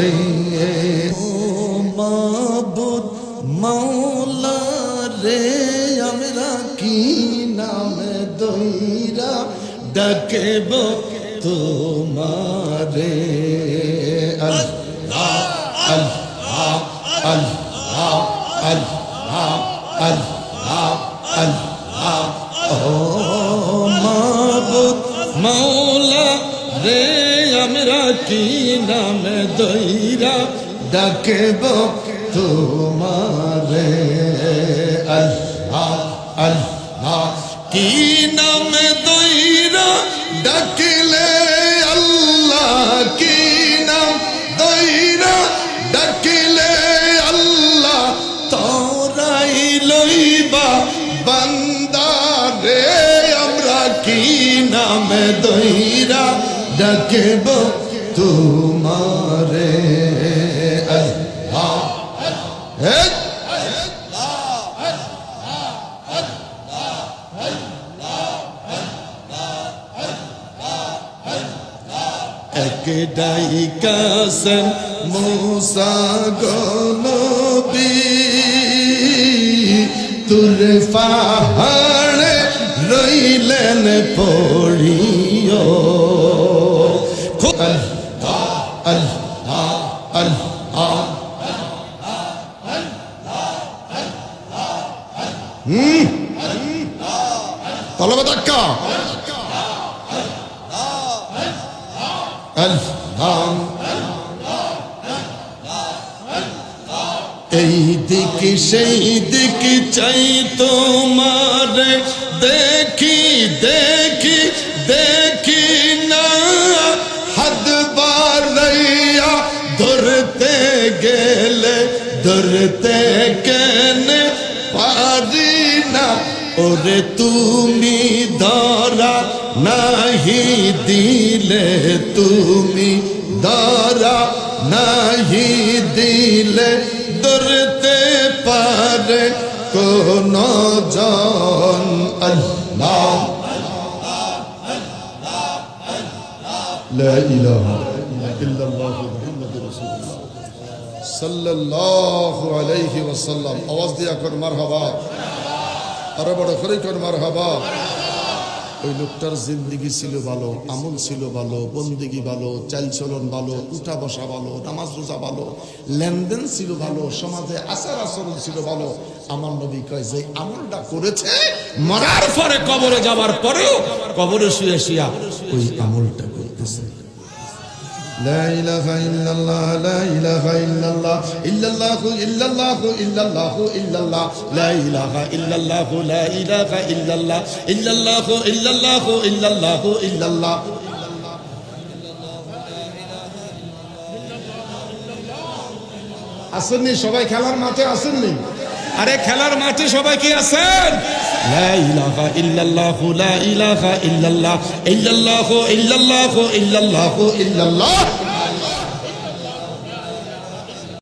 রে ও মাবুদ মাওলা রে আমরা কি নামে দইরা ডাকব তোমারে আল্লাহ আল্লাহ আল্লাহ আল্লাহ আল্লাহ আল্লাহ ও মাবুদ মাওলা রে আমরা কি নামে দইরা ডাকব তোমারে আল্লাহ আল্লাহ কি নামে দইরা ডাকলে আল্লাহ কি নাম দইরা ডাকলে আল্লাহ তোরাই লইবা বান্দারে আমরা কি নামে দইরা ডাকব তোমারে আল্লাহ একটাই কাসম মুসা গো নবী তুর পাহাড়ে রইলেন পড়িও আল্লাহ আল্লাহ আল্লাহ তলবে ধাক্কা আল্লাহ এই দিক সেই দিক চাই তোমার দেখি দেখি দেখি না হাত বাড়াইয়া ধরতে গেলে ধরতে কেন পারি না ওরে তুমি ধরা নাহি দিলে তুমি ধরা নাহি দিলে ধরতে পারে কোন জন আল্লাহ লা ইলাহা ইল্লাল্লাহ মুহাম্মাদুর রাসূলুল্লাহ সাল্লাল্লাহু আলাইহি ওয়াসাল্লাম আওয়াজ দিয়া কর মারহাবা আরো বড় করে কর মারহাবা ওই লোকটার জিন্দেগি ছিল ভালো আমল ছিল ভালো বন্দেগি ভালো চালচলন ভালো উঠা বসা ভালো নামাজ রোজা ভালো লেনদেন ছিল ভালো সমাজে আচার আচরণ ছিল ভালো আমার নবী কয় যে আমলটা করেছে মরার পরে কবরে যাবার পরেও কবরে শুয়ে শুয়া ওই আমলটা করতেছে لا إله إلا الله لا إله إلا الله إلا الله إلا الله إلا الله إلا الله لا إله إلا الله لا إله إلا الله إلا الله إلا الله إلا الله إلا الله আসেননি সবাই খেলার মাঠে আসেননি আরে খেলার মাঠে সবাই কি আছেন لا إله إلا الله لا إله إلا الله إلا الله إلا الله إلا الله إلا الله